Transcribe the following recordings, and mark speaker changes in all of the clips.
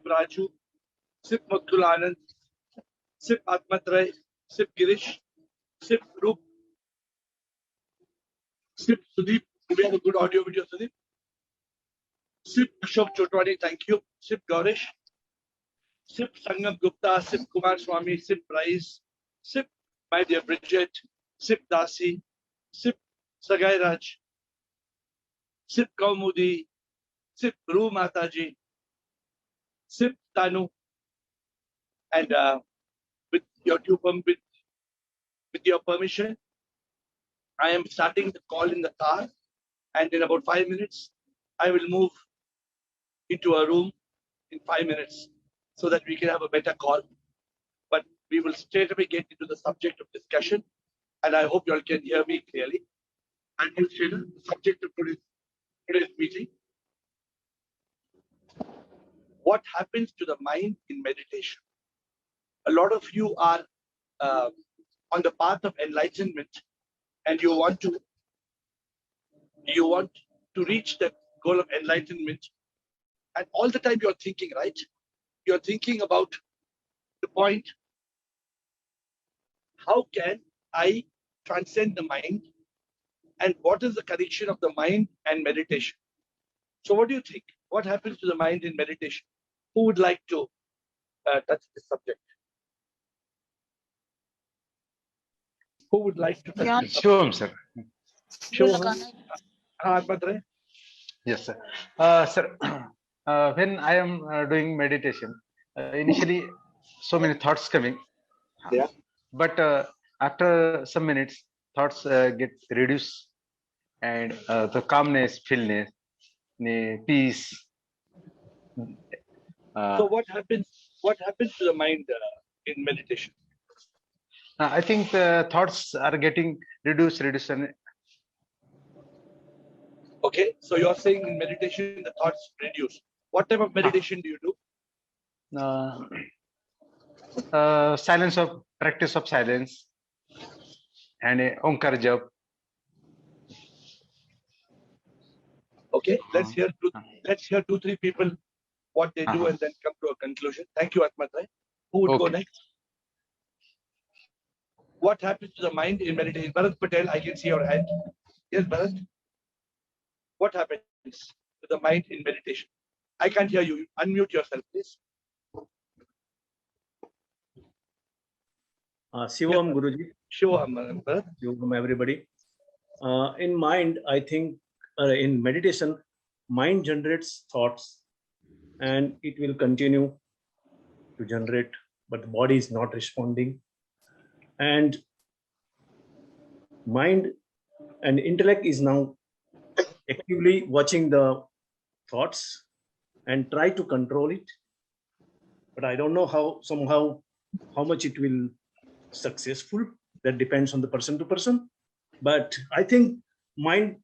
Speaker 1: Raju, Sip Maktul Anand, Sip Atmatray, Sip Girish, Sip Roop, Sip Sudeep. Do we have a good audio video, Sudeep? Sip Ashok Chotwani, thank you. Sip Gaurish, Sip Sangam Gupta, Sip Kumar Swami, Sip Price, Sip my dear Bridget, Sip Dasi, Sip Sagai Raj, Sip Kaumudi, Sip Ru Mataji, Sip Tanu, and with your permission, I am starting the call in the car, and in about 5 minutes, I will move into a room in 5 minutes so that we can have a better call. But we will straight away get into the subject of discussion, and I hope you all can hear me clearly. And you see the subject of today's meeting. What happens to the mind in meditation? A lot of you are on the path of enlightenment, and you want to reach the goal of enlightenment, and all the time you're thinking, right? You're thinking about the point, how can I transcend the mind, and what is the connection of the mind and meditation? So what do you think? What happens to the mind in meditation? Who would like to touch this subject? Who would like to touch this
Speaker 2: Shivam, sir.
Speaker 1: Shivam?
Speaker 2: Yes, sir. Sir, when I am doing meditation, initially so many thoughts coming.
Speaker 1: Yeah.
Speaker 2: But after some minutes, thoughts get reduced, and the calmness, feelness, peace.
Speaker 1: So what happens to the mind in meditation?
Speaker 2: I think the thoughts are getting reduced.
Speaker 1: Okay, so you're saying in meditation the thoughts reduce. What type of meditation do you do?
Speaker 2: Practice of silence, and Omkar Jap.
Speaker 1: Okay, let's hear 2-3 people what they do and then come to a conclusion. Thank you, Atmatray. Who would go next? What happens to the mind in meditation? Bharat Patel, I can see your hand. Yes, Bharat. What happens to the mind in meditation? I can't hear you. Unmute yourself, please.
Speaker 3: Shivam, Guruji.
Speaker 1: Shivam, Bharat.
Speaker 3: Shivam, everybody. In mind, I think in meditation, mind generates thoughts and it will continue to generate, but the body is not responding. And mind and intellect is now actively watching the thoughts and try to control it. But I don't know how much it will successful. That depends on the person to person. But I think mind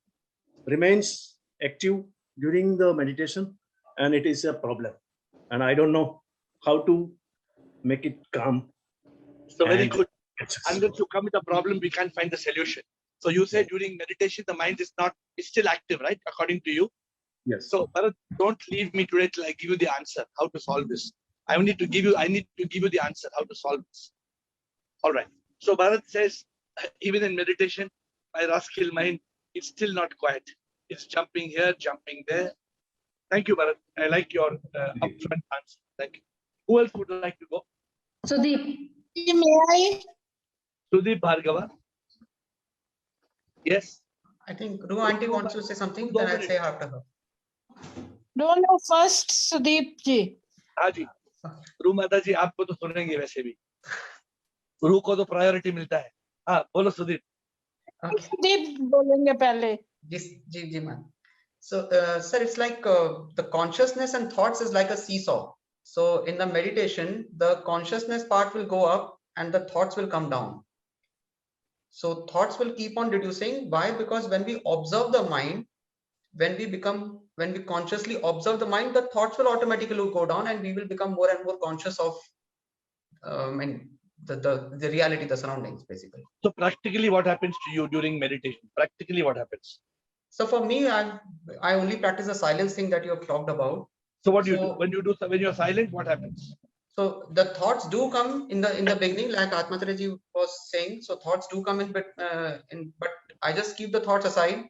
Speaker 3: remains active during the meditation, and it is a problem. And I don't know how to make it calm.
Speaker 1: So very good. Unless you come with a problem, we can't find the solution. So you say during meditation, the mind is still active, right? According to you.
Speaker 3: Yes.
Speaker 1: So Bharat, don't leave me today till I give you the answer how to solve this. I need to give you the answer how to solve this. All right. So Bharat says, even in meditation, my rascal mind, it's still not quiet. It's jumping here, jumping there. Thank you, Bharat. I like your upfront answer. Thank you. Who else would like to go?
Speaker 4: Sudeep. May I?
Speaker 1: Sudeep Bhargava. Yes.
Speaker 5: I think Ru Auntie wants to say something, then I'll say after her.
Speaker 4: No, first Sudeep ji.
Speaker 1: हाँ जी, रू माता जी आपको तो सुनेंगे वैसे भी, रू को तो प्रायोरिटी मिलता है. हाँ, बोलो सुदीप.
Speaker 4: Sudeep बोलेंगे पहले.
Speaker 5: जी ma'am. So sir, it's like the consciousness and thoughts is like a seesaw. So in the meditation, the consciousness part will go up and the thoughts will come down. So thoughts will keep on reducing. Why? Because when we observe the mind, when we consciously observe the mind, the thoughts will automatically go down and we will become more and more conscious of the reality, the surroundings, basically.
Speaker 1: So practically what happens to you during meditation? Practically what happens?
Speaker 5: So for me, I only practice the silence thing that you have talked about.
Speaker 1: So what do you do?
Speaker 5: So-
Speaker 1: When you're silent, what happens?
Speaker 5: So the thoughts do come in the beginning, like Atmataraji was saying. So thoughts do come in, but I just keep the thoughts aside.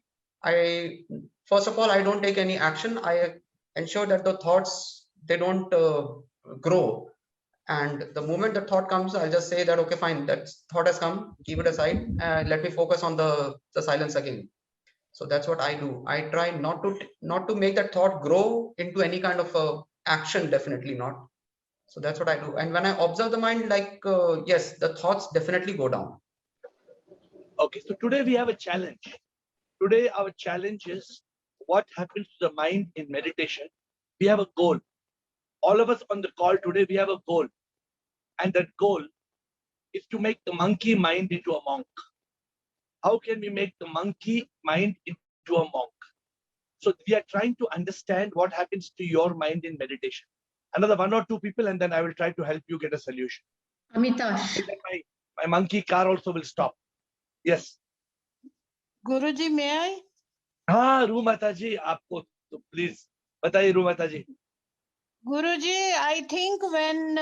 Speaker 5: First of all, I don't take any action. I ensure that the thoughts, they don't grow. And the moment the thought comes, I'll just say that, okay, fine, that thought has come, keep it aside, let me focus on the silence again. So that's what I do. I try not to make that thought grow into any kind of action, definitely not. So that's what I do. And when I observe the mind, like, yes, the thoughts definitely go down.
Speaker 1: Okay, so today we have a challenge. Today our challenge is what happens to the mind in meditation. We have a goal. All of us on the call today, we have a goal. And that goal is to make the monkey mind into a monk. How can we make the monkey mind into a monk? So we are trying to understand what happens to your mind in meditation. Another 1 or 2 people, and then I will try to help you get a solution.
Speaker 6: Amitash.
Speaker 1: And then my monkey car also will stop. Yes.
Speaker 4: Guruji, may I?
Speaker 1: हाँ रू माता जी आपको तो please बताइए रू माता जी.
Speaker 4: Guruji, I think when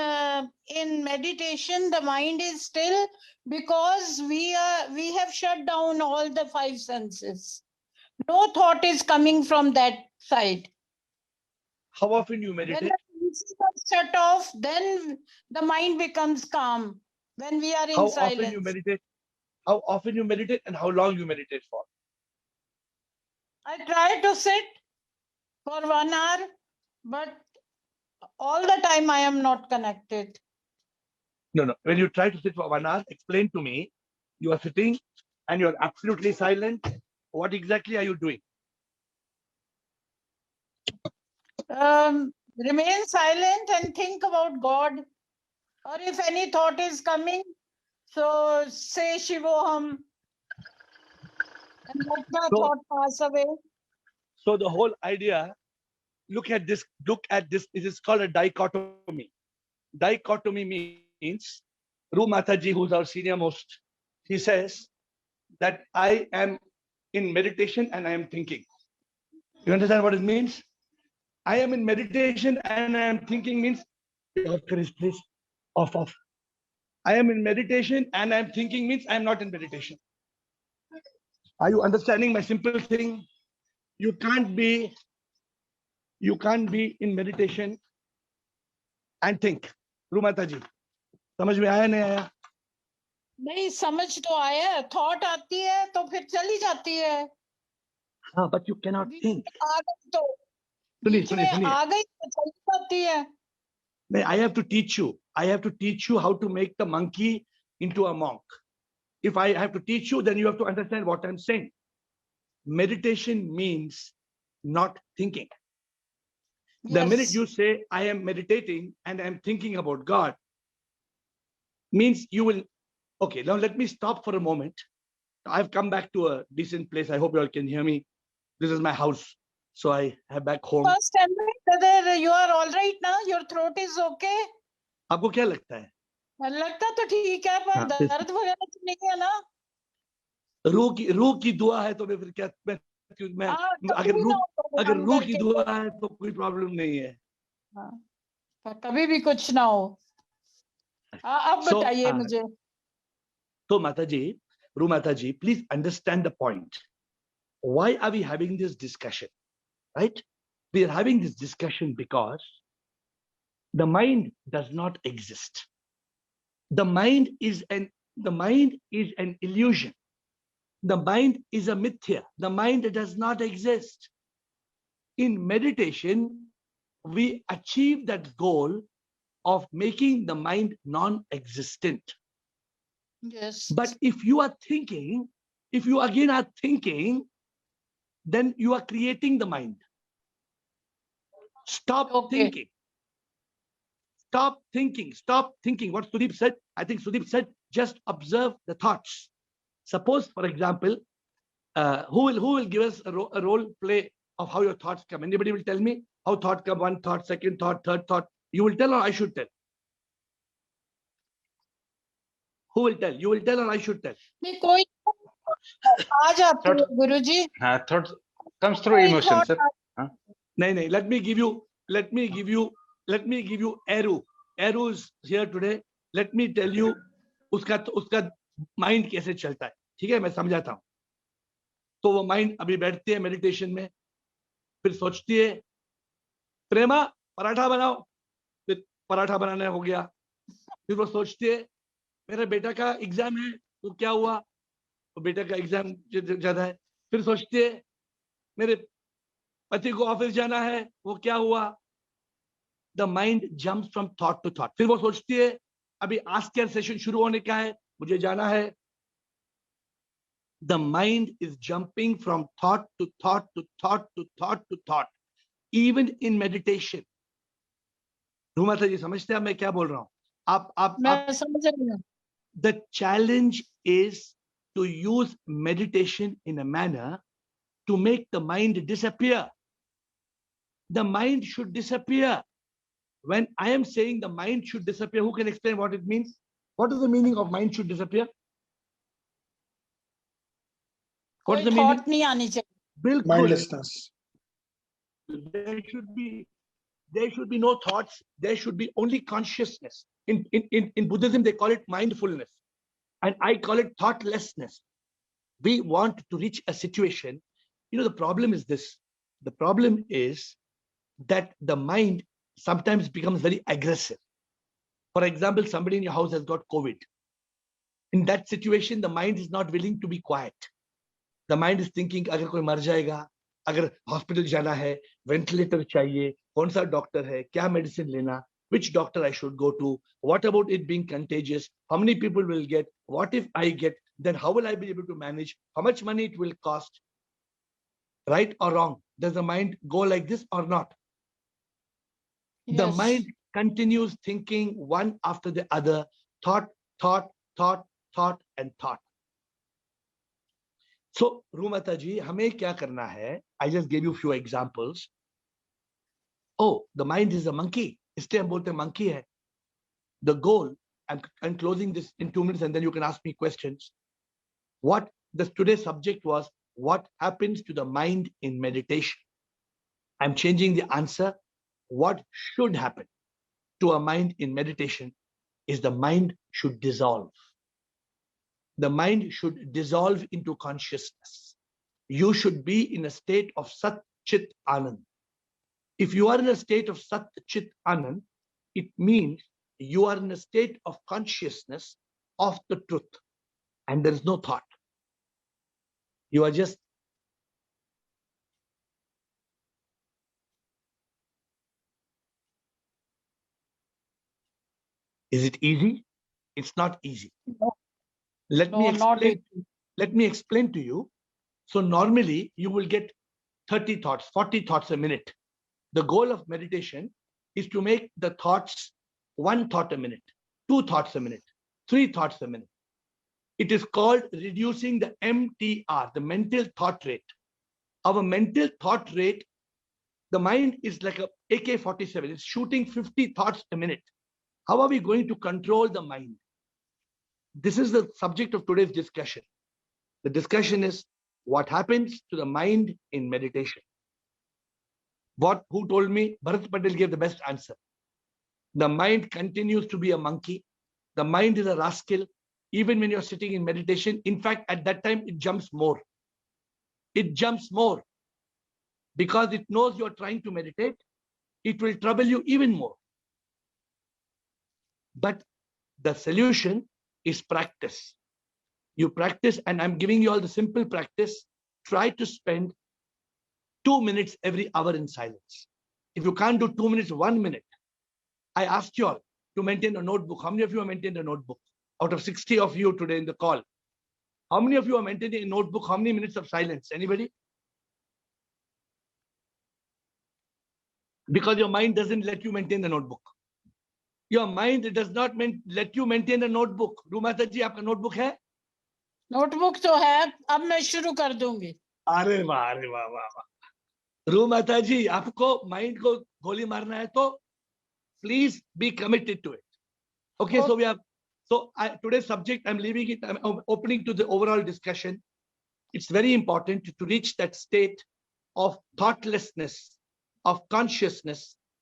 Speaker 4: in meditation the mind is still, because we have shut down all the 5 senses. No thought is coming from that side.
Speaker 1: How often you
Speaker 4: When
Speaker 1: meditate?
Speaker 4: the senses are shut off, then the mind becomes calm. When we are in
Speaker 1: How
Speaker 4: silence.
Speaker 1: often you meditate? How often you meditate and how long you meditate for?
Speaker 4: I try to sit for 1 hour, but all the time I am not connected.
Speaker 1: No. When you try to sit for 1 hour, explain to me. You are sitting and you are absolutely silent. What exactly are you doing?
Speaker 4: Remain silent and think about God. Or if any thought is coming, so say Shivoham and let the
Speaker 1: So-
Speaker 4: thought pass away.
Speaker 1: So the whole idea, look at this. It is called a dichotomy. Dichotomy means, Ru Mataji, who's our senior most, he says that I am in meditation and I am thinking. You understand what it means? I am in meditation and I am thinking means, off, please. Off. I am in meditation and I am thinking means I am not in meditation. Are you understanding my simple thing? You can't be in meditation and think. Rumata ji, समझ में आया नहीं आया?
Speaker 4: नहीं समझ तो आया, thought आती है तो फिर चली जाती है.
Speaker 1: हाँ, but you cannot think.
Speaker 4: आ गई तो
Speaker 1: सुनिए,
Speaker 4: बीच
Speaker 1: सुनिए,
Speaker 4: में
Speaker 1: सुनिए.
Speaker 4: आ गई तो चली जाती है.
Speaker 1: I have to teach you. I have to teach you how to make the monkey into a monk. If I have to teach you, then you have to understand what I'm saying. Meditation means not thinking. The minute
Speaker 4: Yes.
Speaker 1: you say, I am meditating and I'm thinking about God, means you will, okay, now let me stop for a moment. I've come back to a decent place. I hope you all can hear me. This is my house. So I have back home.
Speaker 4: First tell me whether you are all right now, your throat is okay.
Speaker 1: आपको क्या लगता है?
Speaker 4: लगता तो ठीक है पर
Speaker 1: हाँ,
Speaker 4: दर्द वगैरह तो नहीं है ना.
Speaker 1: रूह की दुआ है तो मैं फिर क्या मैं अगर रूह की दुआ है तो कोई प्रॉब्लम नहीं है.
Speaker 4: कभी भी कुछ ना हो. अब
Speaker 1: So,
Speaker 4: बताइए मुझे.
Speaker 1: So Mataji, Ru Mataji, please understand the point. Why are we having this discussion? Right? We are having this discussion because the mind does not exist. The mind is an illusion. The mind is a mithya. The mind does not exist. In meditation, we achieve that goal of making the mind non-existent.
Speaker 4: Yes.
Speaker 1: But if you are thinking, if you again are thinking, then you are creating the mind. Stop thinking. Stop thinking. Stop thinking. What Sudeep said, I think Sudeep said, just observe the thoughts. Suppose, for example, who will give us a role play of how your thoughts come? Anybody will tell me how thought come? One thought, second thought, third thought. You will tell or I should tell? Who will tell? You will tell or I should tell?
Speaker 4: नहीं कोई आ जाती है गुरुजी.
Speaker 2: Thought comes through emotion, sir.
Speaker 1: No. Let me give you let me give you Aru. Aru is here today. Let me tell you उसका mind कैसे चलता है. ठीक है, मैं समझाता हूं. तो वो माइंड अभी बैठती है मेडिटेशन में, फिर सोचती है प्रेमा पराठा बनाओ, फिर पराठा बनाना हो गया. फिर वो सोचती है मेरे बेटा का एग्जाम है, तो क्या हुआ, तो बेटा का एग्जाम ज्यादा है. फिर सोचती है मेरे पति को ऑफिस जाना है, वो क्या हुआ. The mind jumps from thought to thought. फिर वो सोचती है अभी आस्क केयर सेशन शुरू होने का है, मुझे जाना है. The mind is jumping from thought to thought to thought to thought to thought, even in meditation. Rumata ji समझते हैं मैं क्या बोल रहा हूं. आप
Speaker 4: मैं समझ रही हूँ.
Speaker 1: the challenge is to use meditation in a manner to make the mind disappear. The mind should disappear. When I am saying the mind should disappear, who can explain what it means? What is the meaning of mind should disappear? What is
Speaker 4: कोई
Speaker 1: the meaning?
Speaker 4: Thought नहीं आनी चाहिए.
Speaker 1: Bilkul.
Speaker 6: Mindlessness.
Speaker 1: There should be no thoughts. There should be only consciousness. In Buddhism, they call it mindfulness, and I call it thoughtlessness. We want to reach a situation. The problem is this. The problem is that the mind sometimes becomes very aggressive. For example, somebody in your house has got COVID. In that situation, the mind is not willing to be quiet. The mind is thinking, अगर कोई मर जाएगा, अगर hospital जाना है, ventilator चाहिए, कौन सा डॉक्टर है, क्या मेडिसिन लेना, which doctor I should go to, what about it being contagious, how many people will get, what if I get, then how will I be able to manage, how much money it will cost. Right or wrong? Does the mind go like this or not? The
Speaker 4: Yes.
Speaker 1: mind continues thinking one after the other, thought, and thought. So, Rumata ji, हमें क्या करना है? I just gave you a few examples. Oh, the mind is a monkey. इसलिए हम बोलते हैं monkey है. The goal, I'm closing this in 2 minutes and then you can ask me questions. What today's subject was, what happens to the mind in meditation? I'm changing the answer. What should happen to a mind in meditation is the mind should dissolve. The mind should dissolve into consciousness. You should be in a state of Sat Chit Anand. If you are in a state of Sat Chit Anand, it means you are in a state of consciousness of the truth, and there is no thought. You are just Is it easy? It's not easy.
Speaker 4: No.
Speaker 1: Let
Speaker 4: No,
Speaker 1: me
Speaker 4: not
Speaker 1: explain. Let me explain to you. So normally you will get 30 thoughts, 40 thoughts a minute. The goal of meditation is to make the thoughts 1 thought a minute, 2 thoughts a minute, 3 thoughts a minute. It is called reducing the MTR, the mental thought rate. Our mental thought rate, the mind is like a AK-47. It's shooting 50 thoughts a minute. How are we going to control the mind? This is the subject of today's discussion. The discussion is what happens to the mind in meditation. Who told me? Bharat Patel gave the best answer. The mind continues to be a monkey. The mind is a rascal. Even when you're sitting in meditation, in fact, at that time, it jumps more. It jumps more because it knows you're trying to meditate. It will trouble you even more. But the solution is practice. You practice, and I'm giving you all the simple practice. Try to spend 2 minutes every hour in silence. If you can't do 2 minutes, 1 minute. I asked you all to maintain a notebook. How many of you have maintained a notebook? Out of 60 of you today in the call, how many of you are maintaining a notebook? How many minutes of silence? Anybody? Because your mind doesn't let you maintain the notebook. Your mind does not let you maintain a notebook. Rumata ji, आपका notebook है?
Speaker 4: Notebook तो है, अब मैं शुरू कर दूंगी.
Speaker 1: अरे वाह वाह वाह. रूमाता जी, आपको mind को गोली मारना है तो please be committed to it. Okay, so today's subject, I'm leaving it, I'm opening to the overall discussion. It's very important to reach that state of thoughtlessness, of consciousness,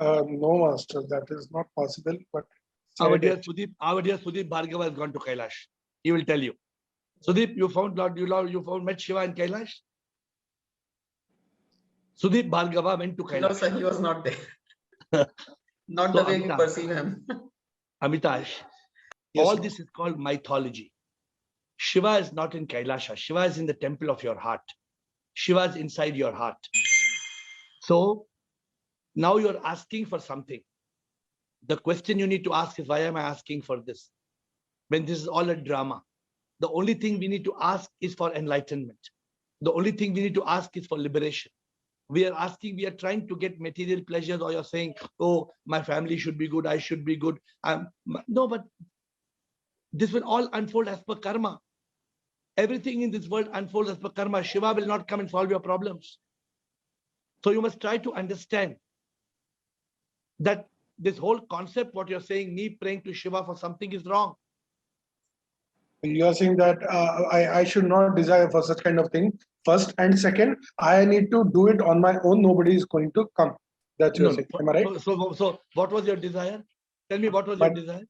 Speaker 7: No, Master, that is not possible. But
Speaker 1: Our
Speaker 7: said
Speaker 1: dear
Speaker 7: it.
Speaker 1: Sudeep Bhargava has gone to Kailash. He will tell you. Sudeep, you found met Shiva in Kailash? Sudeep Bhargava went to
Speaker 5: No,
Speaker 1: Kailash.
Speaker 5: sir, he was not there. Not
Speaker 1: So,
Speaker 5: the way we
Speaker 1: Amitash.
Speaker 5: perceive him.
Speaker 1: Amitash,
Speaker 7: Yes,
Speaker 1: all
Speaker 7: Master.
Speaker 1: this is called mythology. Shiva is not in Kailasha. Shiva is in the temple of your heart. Shiva is inside your heart. So now you're asking for something. The question you need to ask is, why am I asking for this? When this is all a drama. The only thing we need to ask is for enlightenment. The only thing we need to ask is for liberation. We are trying to get material pleasures, or you're saying, oh, my family should be good, I should be good. No, but this will all unfold as per karma. Everything in this world unfolds as per karma. Shiva will not come and solve your problems. So you must try to understand that this whole concept, what you're saying, me praying to Shiva for something, is wrong.
Speaker 7: You are saying that I should not desire for such kind of thing. First and second, I need to do it on my own. Nobody is going to come. That's what you're saying. Am I right?
Speaker 1: So what was your desire? Tell me, what was your desire?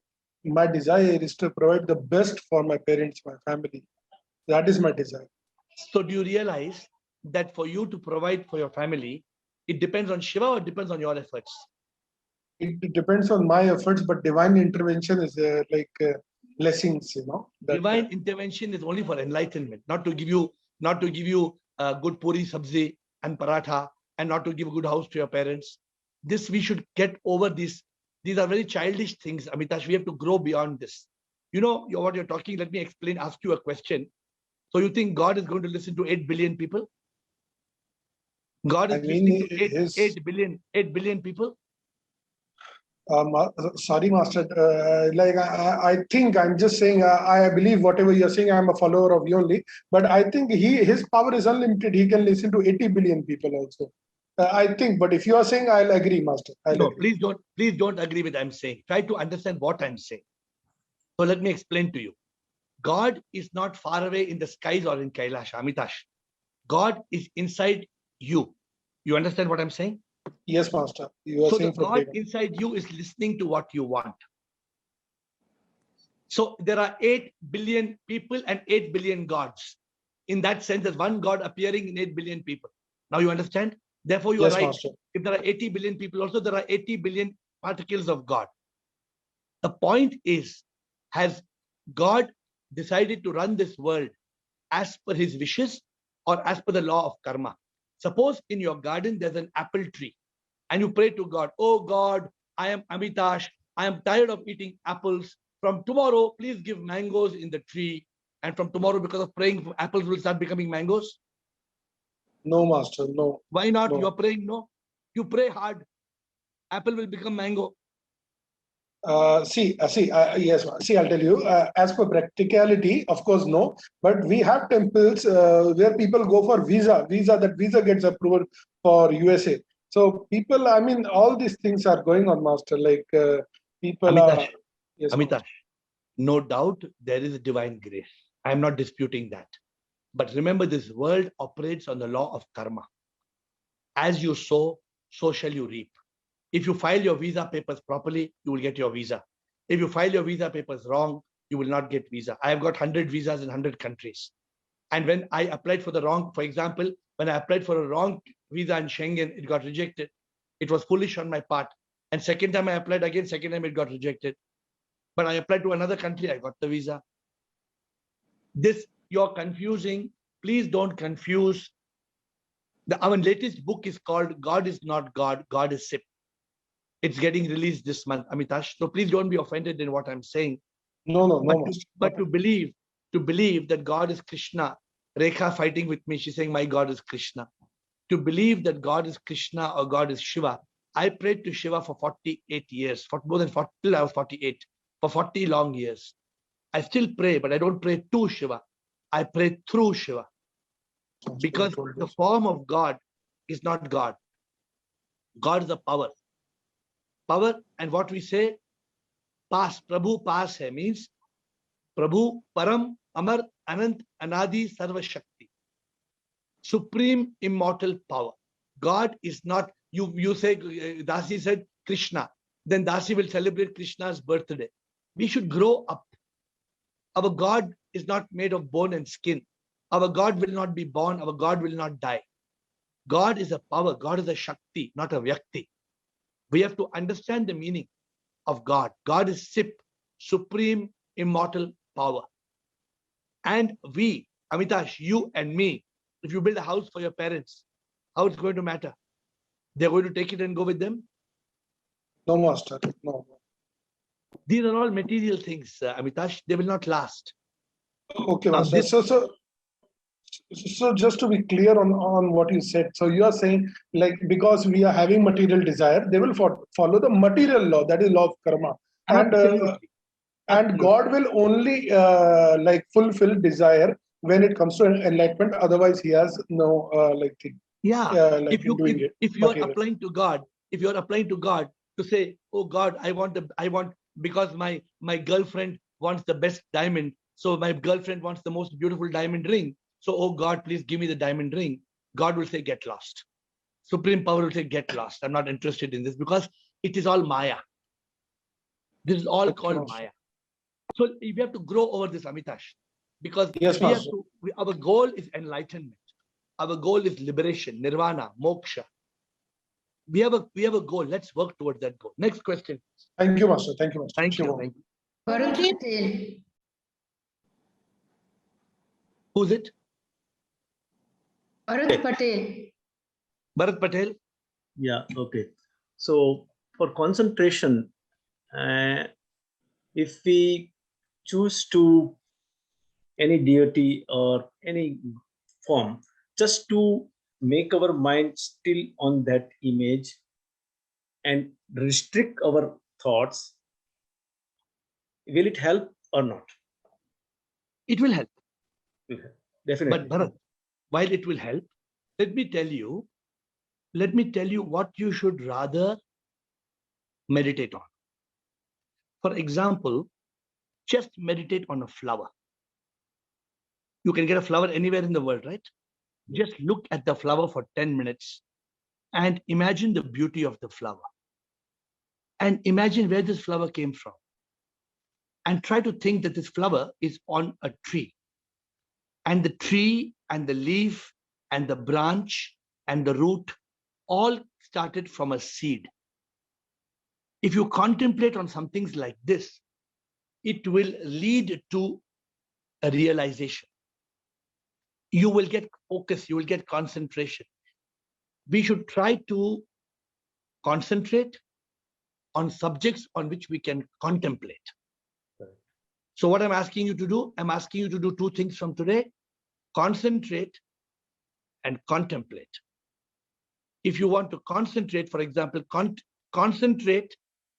Speaker 7: My desire is to provide the best for my parents, my family. That is my desire.
Speaker 1: So do you realize that for you to provide for your family, it depends on Shiva or it depends on your efforts?
Speaker 7: It depends on my efforts, but divine intervention is like blessings, that,
Speaker 1: Divine intervention is only for enlightenment, not to give you good puri sabzi and paratha, and not to give a good house to your parents. This we should get over. These are very childish things, Amitash. We have to grow beyond this. You know what you're talking. Let me explain. Ask you a question. So you think God is going to listen to 8 billion people? God is listening to 8 billion people.
Speaker 7: Sorry, Master. I think I'm just saying. I believe whatever you're saying. I'm a follower of you only. But I think his power is unlimited. He can listen to 80 billion people also. I think. But if you are saying, I'll agree, Master.
Speaker 1: No, please don't agree with what I'm saying. Try to understand what I'm saying. So let me explain to you. God is not far away in the skies or in Kailash, Amitash. God is inside you. You understand what I'm saying?
Speaker 7: Yes, Master. You are
Speaker 1: So
Speaker 7: saying
Speaker 1: the God inside you is listening to what you want. So there are 8 billion people and 8 billion gods. In that sense, there's one God appearing in 8 billion people. Now you understand? Therefore, you are right.
Speaker 7: Master.
Speaker 1: If there are 80 billion people, also there are 80 billion particles of God. The point is, has God decided to run this world as per his wishes or as per the law of karma? Suppose in your garden there's an apple tree and you pray to God, oh God, I am Amitash, I am tired of eating apples. From tomorrow, please give mangoes in the tree. And from tomorrow, because of praying, apples will start becoming mangoes.
Speaker 7: No, Master, no.
Speaker 1: Why not?
Speaker 7: No.
Speaker 1: You're praying, no? You pray hard, apple will become mango.
Speaker 7: Yes. See, I'll tell you. As per practicality, of course, no. But we have temples where people go for visa. That visa gets approved for USA. So people, I mean, all these things are going on, Master. Like people
Speaker 1: Amitash,
Speaker 7: are. Yes,
Speaker 1: Amitash, no doubt there is a divine grace. I am not disputing that. But remember, this world operates on the law of karma. As you sow, so shall you reap. If you file your visa papers properly, you will get your visa. If you file your visa papers wrong, you will not get visa. I have got 100 visas in 100 countries. And when I applied for the wrong, for example, when I applied for a wrong visa in Schengen, it got rejected. It was foolish on my part. And second time I applied again, second time it got rejected. But I applied to another country, I got the visa. This, you're confusing. Please don't confuse. Our latest book is called God is Not God, God is SIP. It's getting released this month, Amitash. So please don't be offended in what I'm saying.
Speaker 7: No.
Speaker 1: But to believe that God is Krishna, Rekha fighting with me, she's saying my God is Krishna. To believe that God is Krishna or God is Shiva, I prayed to Shiva for 48 years, for more than 40, till I was 48, for 40 long years. I still pray, but I don't pray to Shiva. I pray through Shiva. Because the form of God is not God. God is a power. Power, and what we say, pass, Prabhu pass hai, means Prabhu, Param, Amar, Anant, Anadi, Sarva Shakti. Supreme immortal power. God is not, you say, Dasi said, Krishna, then Dasi will celebrate Krishna's birthday. We should grow up. Our God is not made of bone and skin. Our God will not be born. Our God will not die. God is a power. God is a Shakti, not a Vyakti. We have to understand the meaning of God. God is Sip, supreme immortal power. And we, Amitash, you and me, if you build a house for your parents, how it's going to matter? They're going to take it and go with them?
Speaker 7: No, Master. No.
Speaker 1: These are all material things, Amitash. They will not last.
Speaker 7: Okay,
Speaker 1: Now,
Speaker 7: Master.
Speaker 1: this-
Speaker 7: So just to be clear on what you said, so you are saying like because we are having material desire, they will follow the material law, that is law of karma, and
Speaker 1: Absolutely.
Speaker 7: and God will only like fulfill desire when it comes to enlightenment. Otherwise, He has no like thing.
Speaker 1: Yeah.
Speaker 7: Like
Speaker 1: If you
Speaker 7: doing it.
Speaker 1: if you are
Speaker 7: material.
Speaker 1: applying to God, if you are applying to God to say, oh God, I want because my girlfriend wants the best diamond, so my girlfriend wants the most beautiful diamond ring. So, oh God, please give me the diamond ring. God will say, get lost. Supreme power will say, get lost. I'm not interested in this because it is all Maya. This is all
Speaker 7: Okay,
Speaker 1: called
Speaker 7: Master.
Speaker 1: Maya. So we have to grow over this, Amitash, because
Speaker 7: Yes,
Speaker 1: we have
Speaker 7: Master.
Speaker 1: to. Our goal is enlightenment. Our goal is liberation, nirvana, moksha. We have a goal. Let's work towards that goal. Next question.
Speaker 7: Thank you, Master. Thank you, Master.
Speaker 1: Thank you.
Speaker 7: Shivam.
Speaker 1: Thank you.
Speaker 4: Guruji, Patel.
Speaker 1: Who's it?
Speaker 4: Bharat Patel.
Speaker 1: Bharat Patel.
Speaker 3: Yeah, okay. So for concentration, if we choose to any deity or any form, just to make our mind still on that image and restrict our thoughts, will it help or not?
Speaker 1: It will help.
Speaker 3: Definitely.
Speaker 1: But Bharat, while it will help, let me tell you what you should rather meditate on. For example, just meditate on a flower. You can get a flower anywhere in the world, right? Just look at the flower for 10 minutes and imagine the beauty of the flower. And imagine where this flower came from. And try to think that this flower is on a tree. And the tree and the leaf and the branch and the root all started from a seed. If you contemplate on some things like this, it will lead to a realization. You will get focus, you will get concentration. We should try to concentrate on subjects on which we can contemplate. So what I'm asking you to do, I'm asking you to do two things from today: concentrate and contemplate. If you want to concentrate, for example, concentrate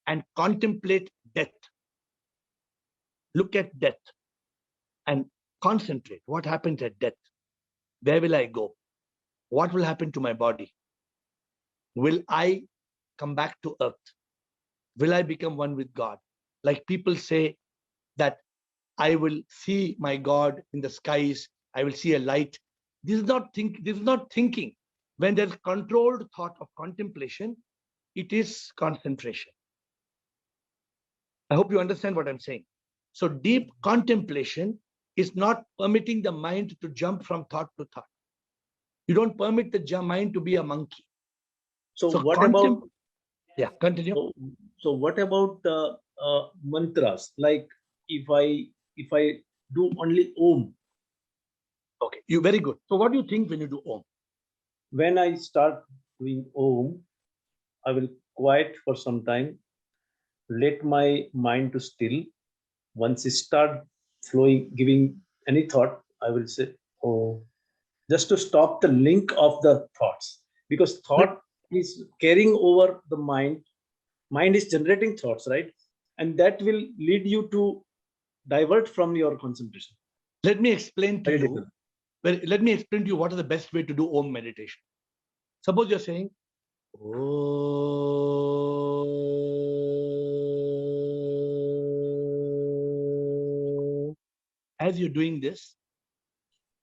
Speaker 1: and contemplate death. Look at death and concentrate. What happens at death? Where will I go? What will happen to my body? Will I come back to earth? Will I become one with God? Like people say that I will see my God in the skies. I will see a light. This is not thinking. When there's controlled thought of contemplation, it is concentration. I hope you understand what I'm saying. So deep contemplation is not permitting the mind to jump from thought to thought. You don't permit the mind to be a monkey.
Speaker 3: So
Speaker 1: So
Speaker 3: what about?
Speaker 1: Yeah, continue.
Speaker 3: So what about mantras? Like if I do only Om.
Speaker 1: Okay, you're very good. So what do you think when you do Om?
Speaker 3: When I start doing Om, I will quiet for some time, let my mind to still. Once it start flowing, giving any thought, I will say, oh, just to stop the link of the thoughts, because thought is carrying over the mind. Mind is generating thoughts, right? And that will lead you to divert from your concentration.
Speaker 1: Let me explain to
Speaker 3: Very
Speaker 1: you.
Speaker 3: difficult.
Speaker 1: Well, let me explain to you what is the best way to do Om meditation. Suppose you're saying, oh. As you're doing this,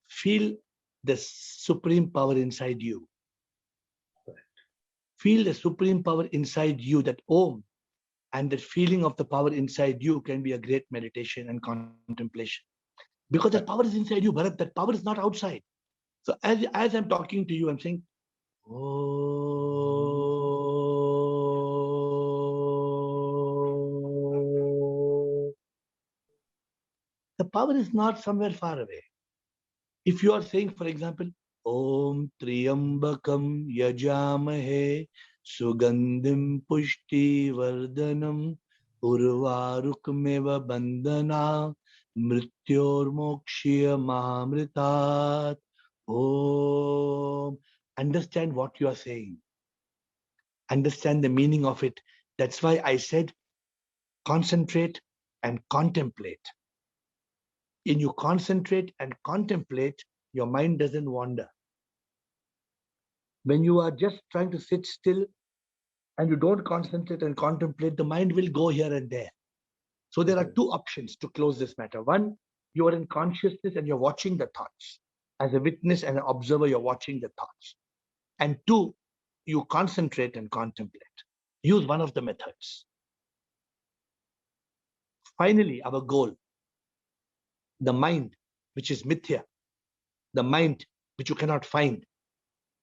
Speaker 1: feel the supreme power inside you. feel the supreme power inside you, that Om, and that feeling of the power inside you can be a great meditation and contemplation. Because that power is inside you, Bharat, that power is not outside. So as I'm talking to you, I'm saying, oh. The power is not somewhere far away. If you are saying, for example, Om Triambakam Yajamahe Sugandhim Pushti Vardhanam Urvarukmeva Bandhana Mrityor Mokshya Mahamritat. Om. Understand what you are saying. Understand the meaning of it. That's why I said concentrate and contemplate. When you concentrate and contemplate, your mind doesn't wander. When you are just trying to sit still and you don't concentrate and contemplate, the mind will go here and there. So there are two options to close this matter. One, you are in consciousness and you're watching the thoughts. As a witness and an observer, you're watching the thoughts. And two, you concentrate and contemplate. Use one of the methods. Finally, our goal, the mind, which is mithya, the mind which you cannot find,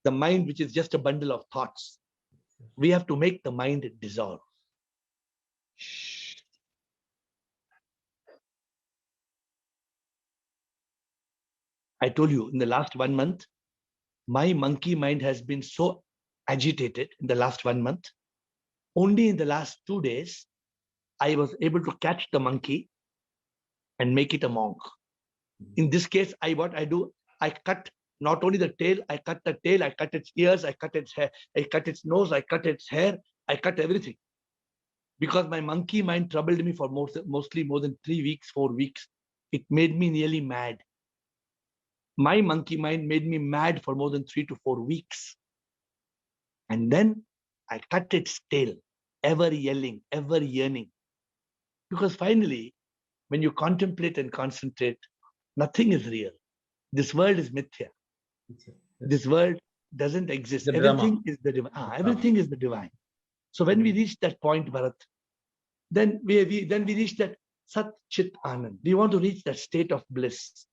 Speaker 1: the mind which is just a bundle of thoughts, we have to make the mind dissolve. I told you in the last 1 month, my monkey mind has been so agitated in the last 1 month. Only in the last 2 days, I was able to catch the monkey and make it a monk. In this case, what I do, I cut not only the tail, I cut the tail, I cut its ears, I cut its hair, I cut its nose, I cut its hair, I cut everything. Because my monkey mind troubled me for mostly more than 3 weeks, 4 weeks. It made me nearly mad. My monkey mind made me mad for more than 3 to 4 weeks. And then I cut its tail, ever yelling, ever yearning. Because finally, when you contemplate and concentrate, nothing is real. This world is mithya. This world doesn't exist.
Speaker 3: The
Speaker 1: Everything
Speaker 3: drama.
Speaker 1: is the divine. Everything is the divine. So when we reach that point, Bharat, then we reach that Sat Chit Anand. We want to reach that state of bliss.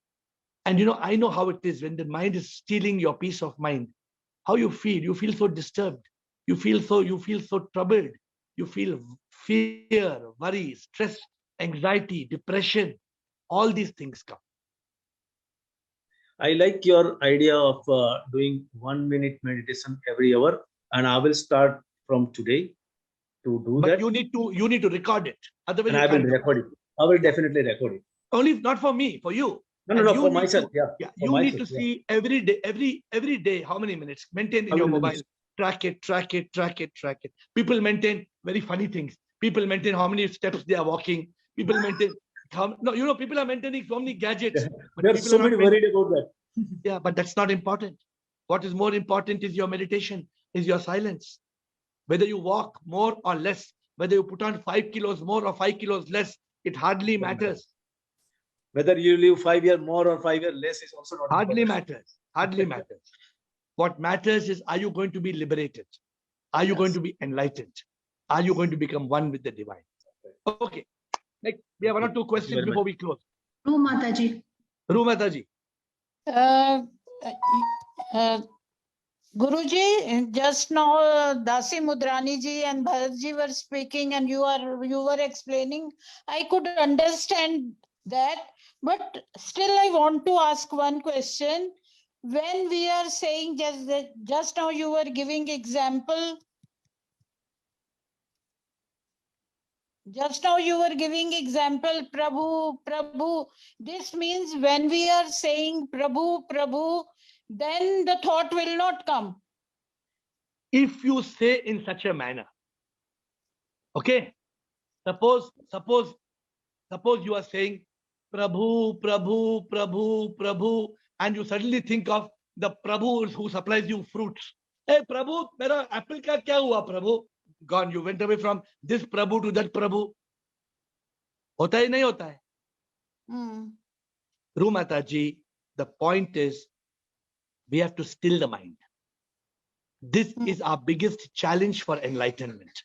Speaker 1: And I know how it is when the mind is stealing your peace of mind. How you feel? You feel so disturbed. You feel so troubled. You feel fear, worry, stress, anxiety, depression. All these things come.
Speaker 3: I like your idea of doing 1 minute meditation every hour, and I will start from today to do
Speaker 1: But
Speaker 3: that.
Speaker 1: you need to record it. Otherwise,
Speaker 3: And
Speaker 1: you
Speaker 3: I will
Speaker 1: can't do it.
Speaker 3: record it. I will definitely record it.
Speaker 1: Only not for me, for you.
Speaker 3: No,
Speaker 1: And you
Speaker 3: for
Speaker 1: need
Speaker 3: myself.
Speaker 1: to-
Speaker 3: Yeah. for
Speaker 1: You need to
Speaker 3: myself, yeah.
Speaker 1: see every day how many minutes. Maintain in
Speaker 3: I
Speaker 1: your
Speaker 3: will do
Speaker 1: mobile.
Speaker 3: this.
Speaker 1: Track it. People maintain very funny things. People maintain how many steps they are walking. People maintain people are maintaining so many gadgets. But
Speaker 3: There are
Speaker 1: people
Speaker 3: so
Speaker 1: are not
Speaker 3: many worried about that.
Speaker 1: Yeah, but that's not important. What is more important is your meditation, is your silence. Whether you walk more or less, whether you put on 5 kilos more or 5 kilos less, it hardly matters.
Speaker 3: Whether you live 5 years more or 5 years less is also not
Speaker 1: Hardly
Speaker 3: important.
Speaker 1: matters. Hardly matters. What matters is, are you going to be liberated? Are you going to be enlightened? Are you going to become one with the divine? Okay. Next, we have 1 or 2 questions
Speaker 3: very
Speaker 1: before we close.
Speaker 8: No, Mataji.
Speaker 1: Ru Mataji.
Speaker 4: Guruji, just now Dasi Mudrani ji and Bharat ji were speaking, and you were explaining. I could understand that, but still I want to ask one question. When we are saying just now you were giving example. Just now you were giving example, Prabhu. This means when we are saying Prabhu, then the thought will not come.
Speaker 1: If you say in such a manner, okay, suppose you are saying Prabhu, and you suddenly think of the Prabhu who supplies you fruits. Hey Prabhu, mera apple ka kya hua Prabhu? Gone. You went away from this Prabhu to that Prabhu. Hota hai nahi hota hai? Ru Mataji, the point is we have to still the mind. This is our biggest challenge for enlightenment.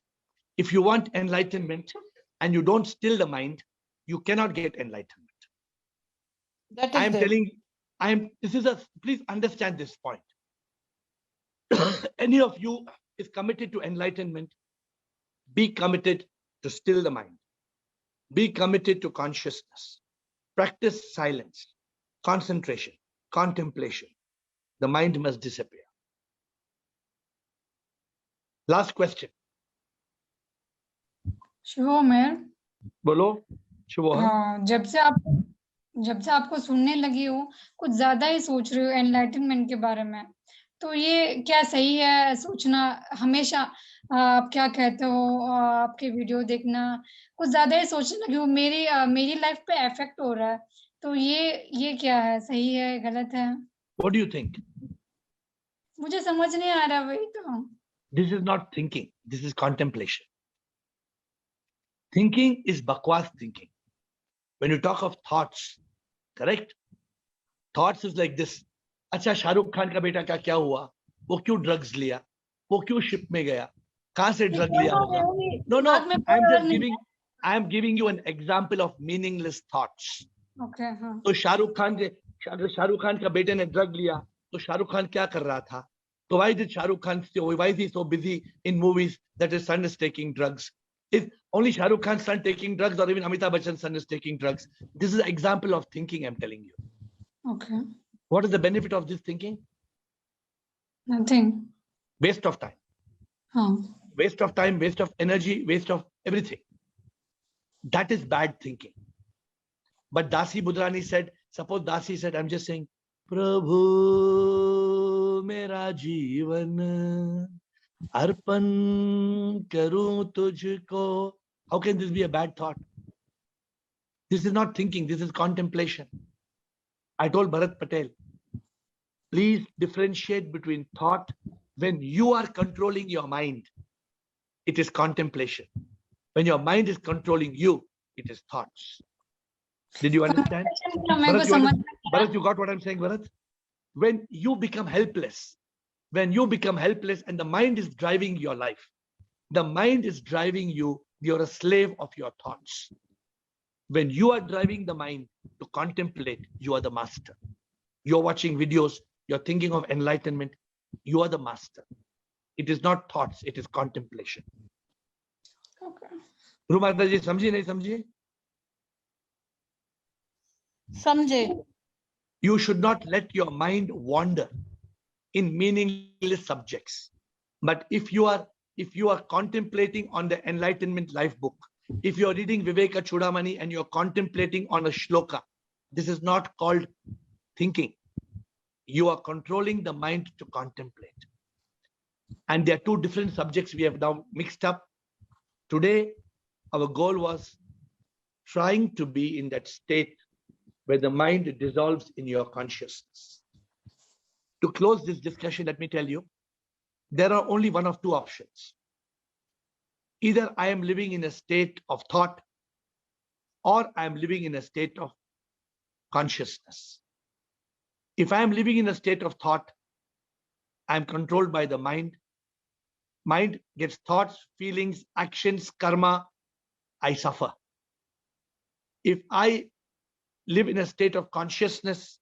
Speaker 1: If you want enlightenment and you don't still the mind, you cannot get enlightenment.
Speaker 4: That
Speaker 1: I
Speaker 4: is
Speaker 1: am
Speaker 4: there.
Speaker 1: telling, please understand this point. Any of you is committed to enlightenment, be committed to still the mind. Be committed to consciousness. Practice silence, concentration, contemplation. The mind must disappear. Last question.
Speaker 8: Shubham mayor,
Speaker 1: बोलो शुभम।
Speaker 8: हाँ, जब से आपको सुनने लगी हूँ, कुछ ज्यादा ही सोच रही हूँ एनलाइटनमेंट के बारे में। तो ये क्या सही है सोचना हमेशा? आप क्या कहते हो? आपके वीडियो देखना कुछ ज्यादा ही सोचने लगी हूँ, मेरी लाइफ पे इफेक्ट हो रहा है। तो ये क्या है, सही है गलत है?
Speaker 1: What do you think?
Speaker 8: मुझे समझ नहीं आ रहा, वही तो।
Speaker 1: This is not thinking. This is contemplation. Thinking is bakwas thinking. When you talk of thoughts, correct? Thoughts is like this. अच्छा शाहरुख खान का बेटा का क्या हुआ? वो क्यों ड्रग्स लिया? वो क्यों शिप में गया? कहाँ से ड्रग लिया होगा? No. I am giving you an example of meaningless thoughts.
Speaker 8: Okay, हाँ.
Speaker 1: तो शाहरुख खान का बेटे ने ड्रग लिया, तो शाहरुख खान क्या कर रहा था? So why is he so busy in movies that his son is taking drugs? If only Shah Rukh Khan's son taking drugs, or even Amitabh Bachchan's son is taking drugs. This is an example of thinking, I'm telling you.
Speaker 8: Okay.
Speaker 1: What is the benefit of this thinking?
Speaker 8: Nothing.
Speaker 1: Waste of time. Waste of time, waste of energy, waste of everything. That is bad thinking. But Dasi Budrani said, suppose Dasi said, I'm just saying, Prabhu mera jeevan arpan karu tujhko. How can this be a bad thought? This is not thinking, this is contemplation. I told Bharat Patel, please differentiate between thought. When you are controlling your mind, it is contemplation. When your mind is controlling you, it is thoughts. Did you understand? Bharat, you got what I'm saying, Bharat? When you become helpless and the mind is driving your life, the mind is driving you, you're a slave of your thoughts. When you are driving the mind to contemplate, you are the master. You're watching videos, you're thinking of enlightenment, you are the master. It is not thoughts, it is contemplation.
Speaker 8: Okay.
Speaker 1: Rumata ji, samjhe nahi samjhe?
Speaker 4: Samjhe.
Speaker 1: You should not let your mind wander in meaningless subjects. But if you are contemplating on the enlightenment life book, if you're reading Viveka Chudamani and you're contemplating on a shloka, this is not called thinking. You are controlling the mind to contemplate. And there are two different subjects we have now mixed up. Today, our goal was trying to be in that state where the mind dissolves in your consciousness. To close this discussion, let me tell you, there are only one of two options. Either I am living in a state of thought, or I am living in a state of consciousness. If I am living in a state of thought, I am controlled by the mind. Mind gets thoughts, feelings, actions, karma. I suffer. If I live in a state of consciousness,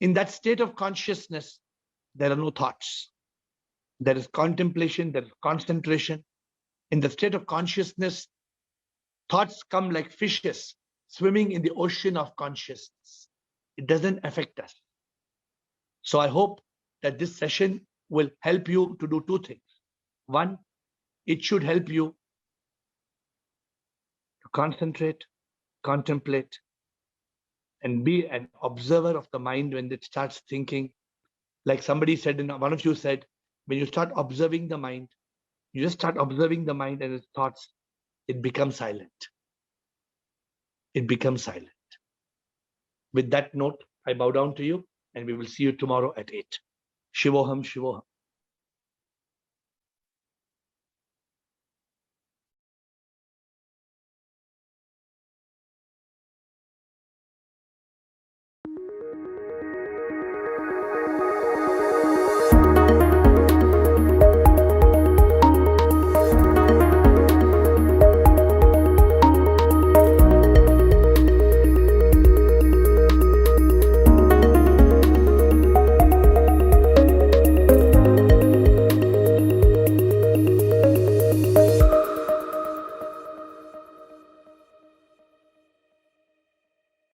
Speaker 1: in that state of consciousness, there are no thoughts. There is contemplation, there is concentration. In the state of consciousness, thoughts come like fishes swimming in the ocean of consciousness. It doesn't affect us. So I hope that this session will help you to do two things. One, it should help you to concentrate, contemplate, and be an observer of the mind when it starts thinking. Like somebody said, one of you said, when you start observing the mind, you just start observing the mind and its thoughts, it becomes silent. It becomes silent. With that note, I bow down to you and we will see you tomorrow at 8. Shivoham, Shivoham.